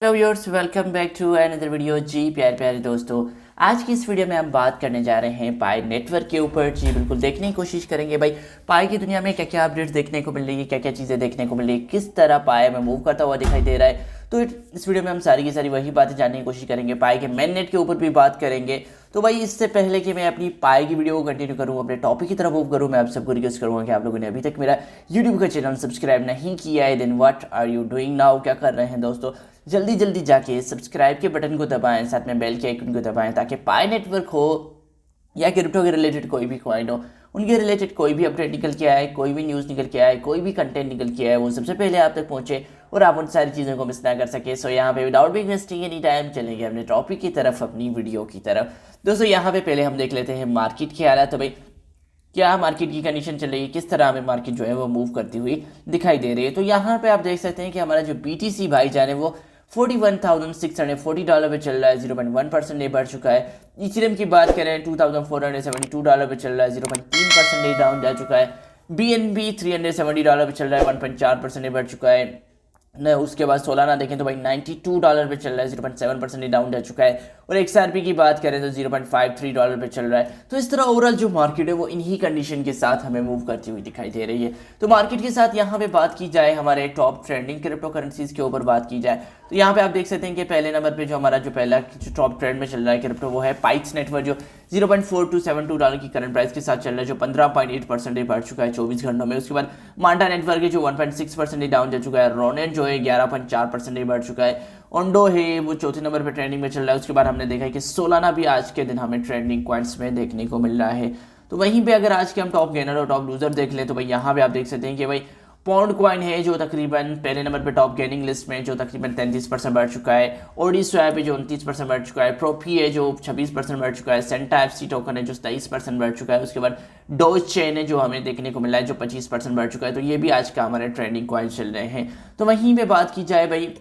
Hello viewers, welcome back to another video. जी प्यारे प्यारे दोस्तों, आज की इस वीडियो में हम बात करने जा रहे हैं पाई नेटवर्क के ऊपर। जी बिल्कुल, देखने की कोशिश करेंगे भाई पाई की दुनिया में क्या क्या अपडेट्स देखने को मिल रही है, क्या क्या चीज़ें देखने को मिल रही है, किस तरह पाई में मूव करता हुआ दिखाई दे रहा है। तो इस वीडियो में हम सारी की सारी वही बातें जानने की कोशिश करेंगे, पाई के मेन नेट के ऊपर भी बात करेंगे। तो भाई इससे पहले कि मैं अपनी पाई की वीडियो को कंटिन्यू करूँ, अपने टॉपिक की तरफ मूव करूँ, मैं आप सबको रिक्वेस्ट करूँगा कि आप लोगों ने अभी तक मेरा यूट्यूब का चैनल सब्सक्राइब नहीं किया है, then what are you doing now, क्या कर रहे हैं दोस्तों। जल्दी जल्दी जाके सब्सक्राइब के बटन को दबाएं, साथ में बेल के आइकन को दबाएं, ताकि पाई नेटवर्क हो या क्रिप्टो के रिलेटेड कोई भी कॉइन हो, उनके रिलेटेड कोई भी अपडेट निकल के आए, कोई भी न्यूज़ निकल के आए, कोई भी कंटेंट निकल के आए, वो सबसे पहले आप तक पहुंचे और आप उन सारी चीज़ों को मिस ना कर सके। सो यहाँ पे without big wasting any time चलेंगे अपने टॉपिक की तरफ, अपनी वीडियो की तरफ। दोस्तों यहाँ पे पहले हम देख लेते हैं मार्केट के हालात। तो भाई क्या मार्केट की कंडीशन चल रही है, किस तरह हमें मार्केट जो है वो मूव करती हुई दिखाई दे रही है। तो यहाँ पे आप देख सकते हैं कि हमारा जो BTC भाईजान है वो $41,640 पे चल रहा है, 0.1% बढ़ चुका है। इथेरियम की बात करें $2,472 पे चल रहा है, 0.3% डाउन जा चुका है। BNB $370 पे चल रहा है, 1.4% बढ़ चुका है न। उसके बाद सोलाना देखें तो भाई $92 पे चल रहा है, 0.7% डाउन जा चुका है। और XRP की बात करें तो $0.53 पे चल रहा है। तो इस तरह ओवरऑल जो मार्केट है वो इन्हीं कंडीशन के साथ हमें मूव करती हुई दिखाई दे रही है। तो मार्केट के साथ यहाँ पे बात की जाए, हमारे टॉप ट्रेंडिंग क्रिप्टो करेंसीज के ऊपर बात की जाए, तो यहाँ पे आप देख सकते हैं कि पहले नंबर पे जो हमारा जो पहला जो टॉप ट्रेंड में चल रहा है क्रिप्टो, वो है पाइक्स नेटवर्क, जो $0.4272 की करंट प्राइस के साथ चल रहा है, जो 15.8% बढ़ चुका है 24 घंटों में। उसके बाद मांडा नेटवर्क है जो 1.6% डाउन जा चुका है। रोनेट जो है 11.4% बढ़ चुका है। ओंडो है वो चौथे नंबर पर ट्रेंडिंग में चल रहा है। उसके बाद हमने देखा है कि सोलाना भी आज के दिन हमें ट्रेंडिंग क्वाइंट्स में देखने को मिल रहा है। तो वहीं पे अगर आज के हम टॉप गेनर और टॉप लूजर देख लें, तो भाई यहाँ पे आप देख सकते हैं कि भाई पॉन्ड कॉइन है जो तकरीबन पहले नंबर पे टॉप गेनिंग लिस्ट में, जो तकरीबन 33% बढ़ चुका है। ओडी स्वैप है जो 29% बढ़ चुका है। प्रोफी है जो 26% बढ़ चुका है। सेंटा एफसी टोकन है जो 23% बढ़ चुका है। उसके बाद डोज चेन है जो हमें देखने को मिला है, जो 25% बढ़ चुका है। तो ये भी आज का हमारे ट्रेंडिंग कॉइन चल रहे हैं। तो वहीं पे बात की जाए भाई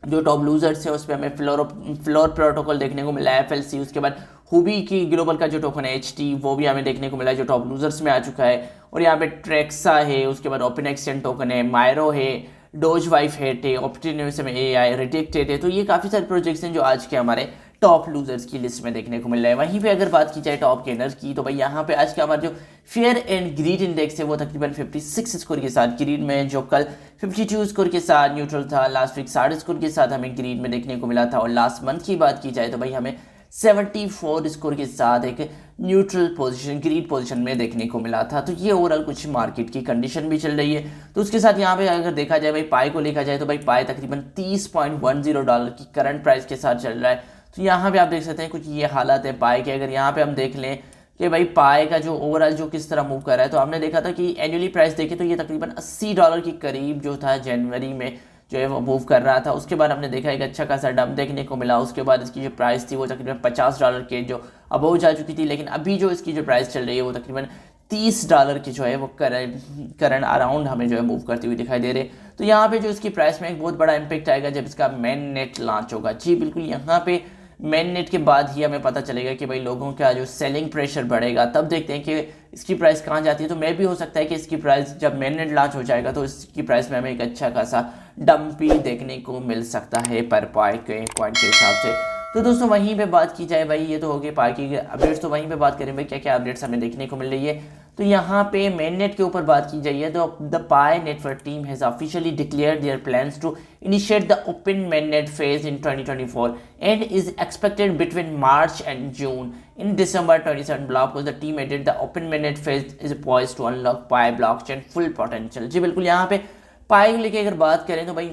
जो टॉप लूजर्स है, उस पर हमें फ्लोर प्रोटोकॉल देखने को मिला है, FLC। उसके बाद हुबी की ग्लोबल का जो टोकन है HT, वो भी हमें देखने को मिला है, जो टॉप लूजर्स में आ चुका है। और यहाँ पे ट्रेक्सा है, उसके बाद ओपन एक्सचेंज टोकन है, मायरो है, डोज वाइफ है, ऑप्टिन्यूस में AI रिटेक्टेड है। तो ये काफ़ी सारे प्रोजेक्ट्स हैं जो आज के हमारे टॉप लूजर्स की लिस्ट में देखने को मिल रहा है। वहीं पे अगर बात की जाए टॉप गेनर्स की, तो भाई यहाँ पे आज का हमारा जो फेयर एंड ग्रीड इंडेक्स है वो तकरीबन 56 स्कोर के साथ ग्रीड में, जो कल 52 स्कोर के साथ न्यूट्रल था। लास्ट वीक 60 स्कोर के साथ हमें ग्रीड में देखने को मिला था। और लास्ट मंथ की बात की जाए तो भाई हमें 74 स्कोर के साथ एक न्यूट्रल पोजीशन, ग्रीड पोजीशन में देखने को मिला था। तो ये ओवरऑल कुछ मार्केट की कंडीशन भी चल रही है। तो उसके साथ यहाँ पे अगर देखा जाए भाई पाई को देखा जाए, तो भाई पाई तकरीबन $30.10 की करंट प्राइस के साथ चल रहा है। तो यहाँ पे आप देख सकते हैं कुछ ये हालात है पाई के। अगर यहाँ पे हम देख लें कि भाई पाई का जो ओवरऑल जो किस तरह मूव कर रहा है, तो हमने देखा था कि एनुअली प्राइस देखे तो ये तकरीबन $80 के करीब जो था जनवरी में जो है वो मूव कर रहा था। उसके बाद हमने देखा एक अच्छा खासा डंप देखने को मिला। उसके बाद इसकी जो प्राइस थी वो तकरीबन $50 के जो अबव जा चुकी थी। लेकिन अभी जो इसकी जो प्राइस चल रही है वो तकरीबन $30 की जो है वो करंट अराउंड हमें जो है मूव करती हुई दिखाई दे रही है। तो यहाँ पे जो इसकी प्राइस में एक बहुत बड़ा इम्पैक्ट आएगा जब इसका मेन नेट लॉन्च होगा। जी बिल्कुल, यहाँ पे मेन नेट के बाद ही हमें पता चलेगा कि भाई लोगों का जो सेलिंग प्रेशर बढ़ेगा, तब देखते हैं कि इसकी प्राइस कहाँ जाती है। तो मैं भी हो सकता है कि इसकी प्राइस जब मेन नेट लॉन्च हो जाएगा तो इसकी प्राइस में हमें एक अच्छा खासा डंप भी देखने को मिल सकता है पर पाई के कॉइन के हिसाब से। तो दोस्तों वहीं पे बात की जाए भाई, ये तो हो गए पाई की अपडेट्स। तो वहीं पे बात करें भाई क्या क्या अपडेट्स हमें देखने को मिल रही है। तो यहाँ पे मेन नेट के ऊपर बात की जाइए तो the Pi Network team has officially declared their plans to initiate the open mainnet phase in 2024 and is expected between March and June. In December 27 blog post, the team added the open mainnet phase is poised to unlock Pi blockchain full potential. जी बिल्कुल, यहाँ पे पाई लेके अगर बात करें तो भाई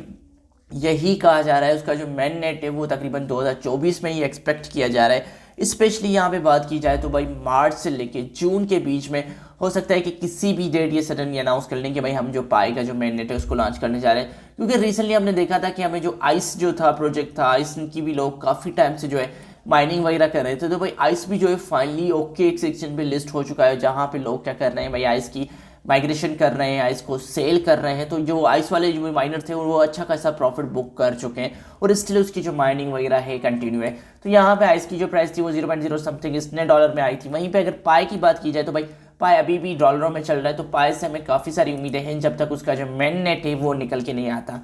यही कहा जा रहा है उसका जो मेन नेट है वो तकरीबन 2024 में ही एक्सपेक्ट किया जा रहा है। स्पेशली यहाँ पे बात की जाए तो भाई मार्च से लेके जून के बीच में हो सकता है कि किसी भी डेट ये सडनली अनाउंस कर लें कि भाई हम जो पाई का जो मेन नेट है उसको लॉन्च करने जा रहे हैं। क्योंकि रिसेंटली हमने देखा था कि हमें जो आइस जो था प्रोजेक्ट था, आइस की भी लोग काफ़ी टाइम से जो है माइनिंग वगैरह कर रहे थे। तो भाई आइस भी जो है फाइनली ओके एक सेक्शन पे लिस्ट हो चुका है, जहाँ पे लोग क्या कर रहे हैं भाई आइस की माइग्रेशन कर रहे हैं, आइस को सेल कर रहे हैं। तो जो आइस वाले जो माइनर थे वो अच्छा खासा प्रॉफिट बुक कर चुके हैं और स्टिल उसकी जो माइनिंग वगैरह है कंटिन्यू है। तो यहाँ पे आइस की जो प्राइस थी वो 0.0 समथिंग इसने डॉलर में आई थी। वहीं पे अगर पाई की बात की जाए तो भाई पाई अभी भी डॉलरों में चल रहा है। तो पाई से हमें काफ़ी सारी उम्मीदें हैं जब तक उसका जो मेन नेट है वो निकल के नहीं आता।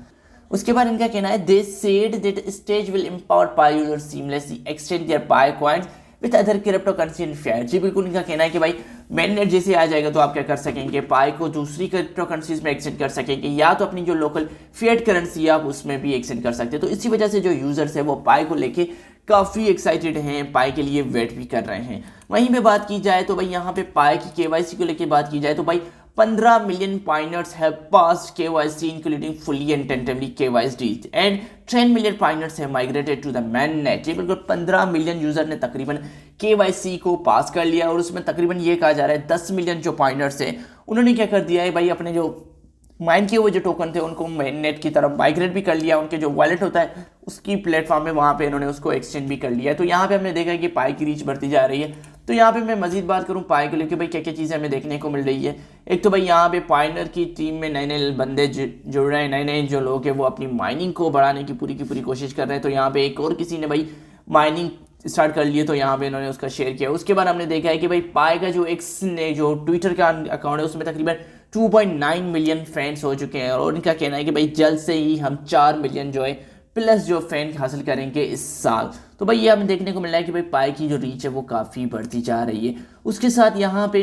उसके बाद इनका कहना है they said that stage will empower pi user seamlessly exchange their pi coins with other cryptocurrency and fiat. जी बिल्कुल, इनका कहना है कि भाई मेननेट जैसे आ जाएगा तो आप क्या कर सकेंगे, पाई को दूसरी क्रिप्टो करेंसीज में एक्सचेंज कर सकेंगे, या तो अपनी जो लोकल फिएट करेंसी है आप उसमें भी एक्सचेंज कर सकते हैं। तो इसी वजह से जो यूजर्स है वो पाई को लेके काफ़ी एक्साइटेड हैं, पाई के लिए वेट भी कर रहे हैं। वहीं पे बात की जाए तो भाई यहाँ पे पाई की केवाईसी को लेके बात की जाए तो भाई 15 million pioneers have passed KYC including fully and tentatively KYC and 10 million pioneers have migrated to the mainnet। ये बिल्कुल 15 मिलियन यूजर ने तकरीबन KYC को पास कर लिया और उसमें तकरीबन ये कहा जा रहा है 10 मिलियन जो पॉइंटर्स है उन्होंने क्या कर दिया है भाई, अपने जो माइन किए हुए जो टोकन थे उनको मेन नेट की तरफ माइग्रेट भी कर लिया, उनके जो वॉलेट होता है उसकी प्लेटफॉर्म में वहाँ पे इन्होंने उसको एक्सचेंज भी कर लिया है। तो यहाँ पे हमने देखा है कि पाई की रीच बढ़ती जा रही है। तो यहाँ पे मैं मजीद बात करूँ पाई को लेकर भाई क्या क्या चीज़ें हमें देखने को मिल रही है। एक तो भाई यहाँ पे पाइनर की टीम में नए नए बंदे जुड़ रहे हैं, नए नए जो लोग हैं वो अपनी माइनिंग को बढ़ाने की पूरी कोशिश कर रहे हैं। तो यहाँ पे एक और किसी ने भाई माइनिंग स्टार्ट कर लिए तो यहाँ पे इन्होंने उसका शेयर किया। उसके बाद हमने देखा है कि भाई पाई का जो एक्स ने जो ट्विटर का अकाउंट है उसमें तकरीबन 2.9 मिलियन फैंस हो चुके हैं और उनका कहना है कि भाई जल्द से ही हम 4 मिलियन जो है प्लस जो फैन हासिल करेंगे इस साल। तो भाई ये हमें देखने को मिल रहा है कि भाई पाई की जो रीच है वो काफ़ी बढ़ती जा रही है। उसके साथ यहाँ पे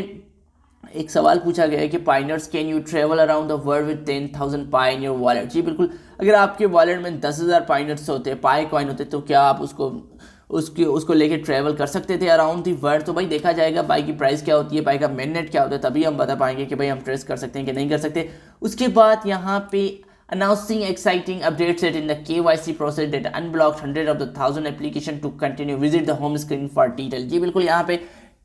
एक सवाल पूछा गया है कि pioneers can you travel around the world with 10,000 pi in your wallet. जी बिल्कुल, अगर आपके वॉलेट में 10,000 पाइनर्स होते, पाई कॉइन होते, तो क्या आप उसको लेके ट्रैवल कर सकते थे अराउंड दी वर्ल्ड। तो भाई देखा जाएगा पाई की प्राइस क्या होती है, पाई का मेननेट क्या होता है, तभी हम बता पाएंगे कि भाई हम ट्रेस कर सकते हैं कि नहीं कर सकते। उसके बाद यहाँ पे announcing exciting updates that in the KYC process that unblocked 100,000 application to continue visit the home screen for detail। जी बिल्कुल, यहाँ पे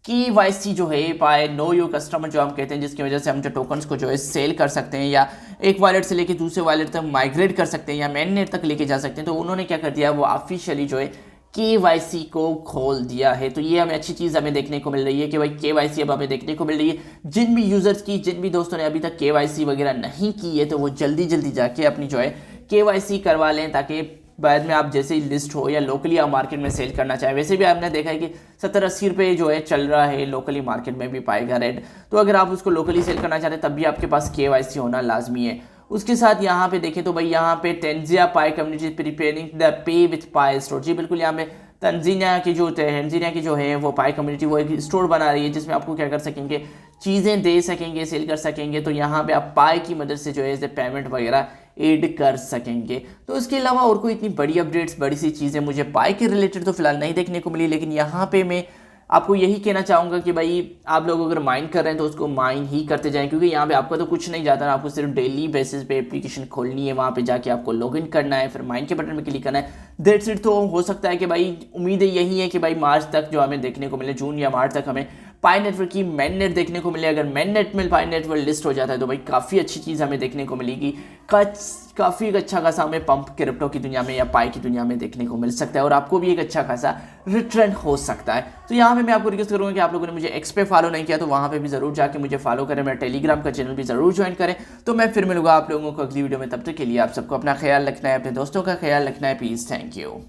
KYC जो है पाए नो योर कस्टमर जो हम कहते हैं, जिसकी वजह से हम जो टोकन्स को जो है सेल कर सकते हैं या एक वॉलेट से लेके दूसरे वॉलेट तक माइग्रेट कर सकते हैं या मेननेट तक लेके जा सकते हैं। तो उन्होंने क्या कर दिया, वो ऑफिशियली जो है KYC को खोल दिया है। तो ये हमें अच्छी चीज़ हमें देखने को मिल रही है कि भाई KYC अब हमें देखने को मिल रही है। जिन भी यूज़र्स की, जिन भी दोस्तों ने अभी तक KYC वगैरह नहीं की है तो वो जल्दी जाके अपनी जो है KYC करवा लें, ताकि बाद में आप जैसे ही लिस्ट हो या लोकली आप मार्केट में सेल करना चाहें। वैसे भी आपने देखा है कि 70-80 रुपये जो है चल रहा है लोकली मार्केट में भी पाई का रेट। तो अगर आप उसको लोकली सेल करना चाहते हैं तब भी आपके पास KYC होना लाजमी है। उसके साथ यहाँ पे देखें तो भाई यहाँ पे टेंजिया pi community preparing the pay with pi store. जी बिल्कुल, यहाँ पे तंजीनिया की जो है वो पाई कम्युनिटी वो एक स्टोर बना रही है जिसमें आपको क्या कर सकेंगे, चीज़ें दे सकेंगे, सेल कर सकेंगे। तो यहाँ पे आप पाई की मदद से जो है जैसे पेमेंट वगैरह ऐड कर सकेंगे। तो इसके अलावा और कोई इतनी बड़ी अपडेट्स, बड़ी सी चीज़ें मुझे पाई के रिलेटेड तो फिलहाल नहीं देखने को मिली, लेकिन यहाँ पे मैं आपको यही कहना चाहूँगा कि भाई आप लोग अगर माइन कर रहे हैं तो उसको माइन ही करते जाएं, क्योंकि यहाँ पे आपका तो कुछ नहीं जाता ना, आपको सिर्फ डेली बेसिस पे एप्लीकेशन खोलनी है, वहाँ पे जाके आपको लॉगिन करना है, फिर माइन के बटन में क्लिक करना है, दैट्स इट। तो हो सकता है कि भाई उम्मीदें यही है कि भाई मार्च तक जो हमें देखने को मिले, जून या मार्च तक हमें पाई नेटवर्क की मेन नेट देखने को मिले। अगर मेन नेट में पाई नेटवर्क लिस्ट हो जाता है तो भाई काफ़ी अच्छी चीज़ हमें देखने को मिलेगी, काफ़ी अच्छा खासा हमें पंप क्रिप्टो की दुनिया में या पाई की दुनिया में देखने को मिल सकता है और आपको भी एक अच्छा खासा रिटर्न हो सकता है। तो यहाँ पे मैं आपको रिक्वेस्ट करूँगा कि आप लोगों ने मुझे एक्स पे फॉलो नहीं किया तो वहाँ पे भी ज़रूर जाके मुझे फॉलो करें, मेरा टेलीग्राम का चैनल भी ज़रूर ज्वाइन करें। तो मैं फिर मिलूंगा आप लोगों को अगली वीडियो में, तब तक के लिए आप सबको अपना ख्याल रखना है, अपने दोस्तों का ख्याल रखना है। Please, thank you.